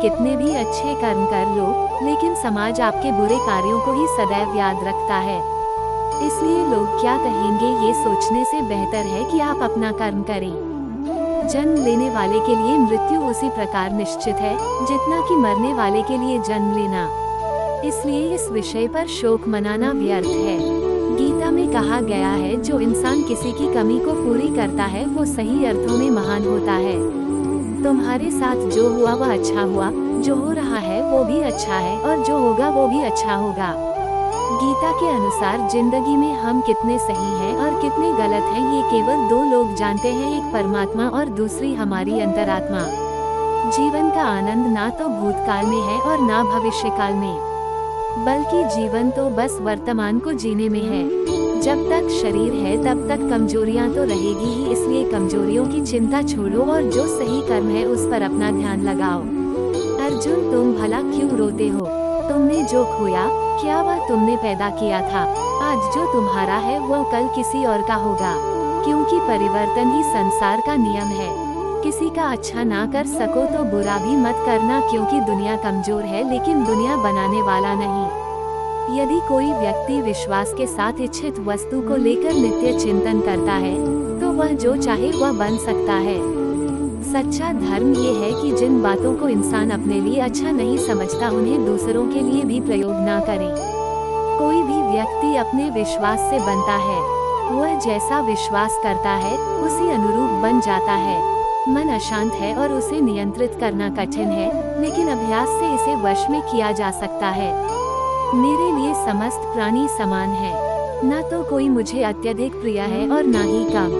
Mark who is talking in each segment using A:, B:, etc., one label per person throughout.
A: कितने भी अच्छे कर्म कर लो, लेकिन समाज आपके बुरे कार्यों को ही सदैव याद रखता है। इसलिए लोग क्या कहेंगे ये सोचने से बेहतर है कि आप अपना कर्म करें। जन्म लेने वाले के लिए मृत्यु उसी प्रकार निश्चित है जितना कि मरने वाले के लिए जन्म लेना। इसलिए इस विषय पर शोक मनाना व्यर्थ है। गीता में कहा गया है, जो इंसान किसी की कमी को पूरी करता है वो सही अर्थों में महान होता है। तुम्हारे साथ जो हुआ वह अच्छा हुआ, जो हो रहा है वो भी अच्छा है, और जो होगा वो भी अच्छा होगा। गीता के अनुसार जिंदगी में हम कितने सही हैं और कितने गलत हैं ये केवल दो लोग जानते हैं, एक परमात्मा और दूसरी हमारी अंतरात्मा। जीवन का आनंद ना तो भूतकाल में है और ना भविष्यकाल में, बल्कि जीवन तो बस वर्तमान को जीने में है। जब तक शरीर है तब तक कमजोरियां तो रहेगी ही, इसलिए कमजोरियों की चिंता छोड़ो और जो सही कर्म है उस पर अपना ध्यान लगाओ। अर्जुन, तुम भला क्यों रोते हो? तुमने जो खोया क्या वह तुमने पैदा किया था? आज जो तुम्हारा है वो कल किसी और का होगा, क्योंकि परिवर्तन ही संसार का नियम है। किसी का अच्छा ना कर सको तो बुरा भी मत करना, क्योंकि दुनिया कमजोर है लेकिन दुनिया बनाने वाला नहीं। यदि कोई व्यक्ति विश्वास के साथ इच्छित वस्तु को लेकर नित्य चिंतन करता है तो वह जो चाहे वह बन सकता है। सच्चा धर्म ये है कि जिन बातों को इंसान अपने लिए अच्छा नहीं समझता उन्हें दूसरों के लिए भी प्रयोग ना करे। कोई भी व्यक्ति अपने विश्वास से बनता है, वह जैसा विश्वास करता है उसी अनुरूप बन जाता है। मन अशांत है और उसे नियंत्रित करना कठिन है, लेकिन अभ्यास से इसे वश में किया जा सकता है। मेरे लिए समस्त प्राणी समान है, न तो कोई मुझे अत्यधिक प्रिय है और न ही कम,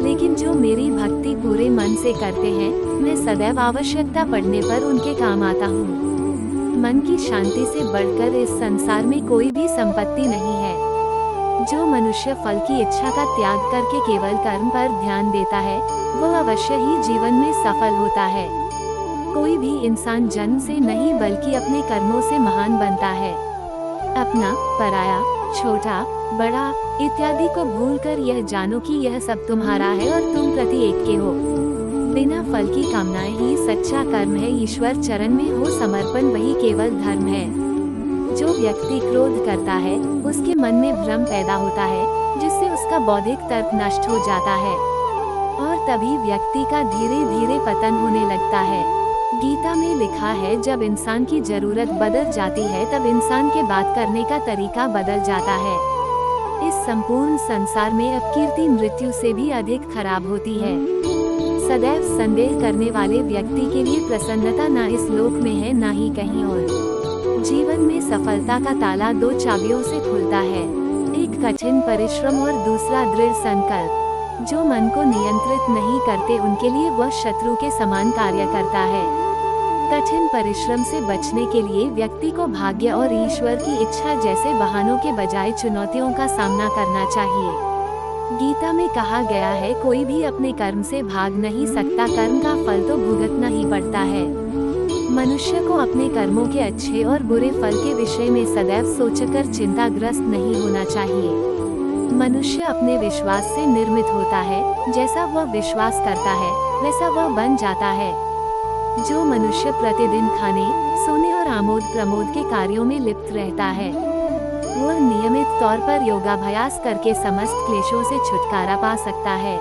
A: लेकिन जो मेरी भक्ति पूरे मन से करते हैं मैं सदैव आवश्यकता पड़ने पर उनके काम आता हूँ। मन की शांति से बढ़कर इस संसार में कोई भी संपत्ति नहीं है। जो मनुष्य फल की इच्छा का त्याग करके केवल कर्म पर ध्यान देता है वह अवश्य ही जीवन में सफल होता है। कोई भी इंसान जन्म से नहीं बल्कि अपने कर्मों से महान बनता है। अपना, पराया, छोटा, बड़ा इत्यादि को भूलकर यह जानो कि यह सब तुम्हारा है और तुम प्रति एक के हो। बिना फल की कामनाएं ही सच्चा कर्म है। ईश्वर चरण में हो समर्पण वही केवल धर्म है। जो व्यक्ति क्रोध करता है उसके मन में भ्रम पैदा होता है, जिससे उसका बौद्धिक तर्क नष्ट हो जाता है और तभी व्यक्ति का धीरे धीरे पतन होने लगता है। गीता में लिखा है, जब इंसान की जरूरत बदल जाती है तब इंसान के बात करने का तरीका बदल जाता है। इस संपूर्ण संसार में अपकीर्ति मृत्यु से भी अधिक खराब होती है। सदैव संदेह करने वाले व्यक्ति के लिए प्रसन्नता ना इस लोक में है ना ही कहीं और। जीवन में सफलता का ताला दो चाबियों से खुलता है, एक कठिन परिश्रम और दूसरा दृढ़ संकल्प। जो मन को नियंत्रित नहीं करते उनके लिए वह शत्रु के समान कार्य करता है। कठिन परिश्रम से बचने के लिए व्यक्ति को भाग्य और ईश्वर की इच्छा जैसे बहानों के बजाय चुनौतियों का सामना करना चाहिए। गीता में कहा गया है, कोई भी अपने कर्म से भाग नहीं सकता, कर्म का फल तो भुगतना ही पड़ता है। मनुष्य को अपने कर्मों के अच्छे और बुरे फल के विषय में सदैव सोचकर चिंताग्रस्त नहीं होना चाहिए। मनुष्य अपने विश्वास से निर्मित होता है, जैसा वह विश्वास करता है वैसा वह बन जाता है। जो मनुष्य प्रतिदिन खाने, सोने और आमोद प्रमोद के कार्यों में लिप्त रहता है वह नियमित तौर पर योगाभ्यास करके समस्त क्लेशों से छुटकारा पा सकता है।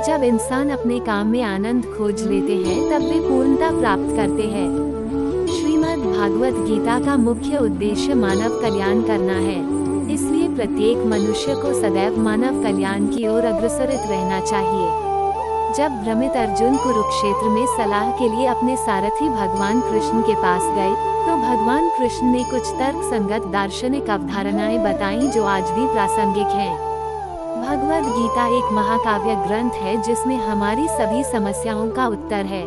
A: जब इंसान अपने काम में आनंद खोज लेते हैं तब वे पूर्णता प्राप्त करते हैं। श्रीमद् भागवत गीता का मुख्य उद्देश्य मानव कल्याण करना है, इसलिए प्रत्येक मनुष्य को सदैव मानव कल्याण की ओर अग्रसरित रहना चाहिए। जब भ्रमित अर्जुन कुरुक्षेत्र में सलाह के लिए अपने सारथी भगवान कृष्ण के पास गए तो भगवान कृष्ण ने कुछ तर्क संगत दार्शनिक अवधारणाएं बताईं जो आज भी प्रासंगिक हैं। भगवद गीता एक महाकाव्य ग्रंथ है जिसमें हमारी सभी समस्याओं का उत्तर है।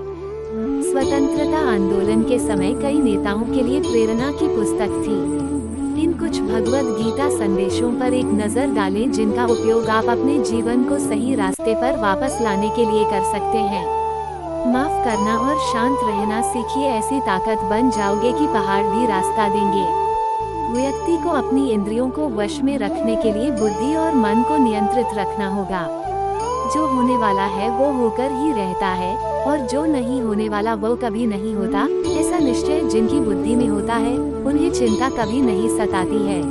A: स्वतंत्रता आंदोलन के समय कई नेताओं के लिए प्रेरणा की पुस्तक थी। इन कुछ भगवद गीता संदेशों पर एक नजर डालें जिनका उपयोग आप अपने जीवन को सही रास्ते पर वापस लाने के लिए कर सकते हैं। माफ करना और शांत रहना सीखिए, ऐसी ताकत बन जाओगे कि पहाड़ भी रास्ता देंगे। व्यक्ति को अपनी इंद्रियों को वश में रखने के लिए बुद्धि और मन को नियंत्रित रखना होगा। जो होने वाला है वो होकर ही रहता है, और जो नहीं होने वाला वो कभी नहीं होता। ऐसा निश्चय जिनकी बुद्धि में होता है, उन्हें चिंता कभी नहीं सताती है।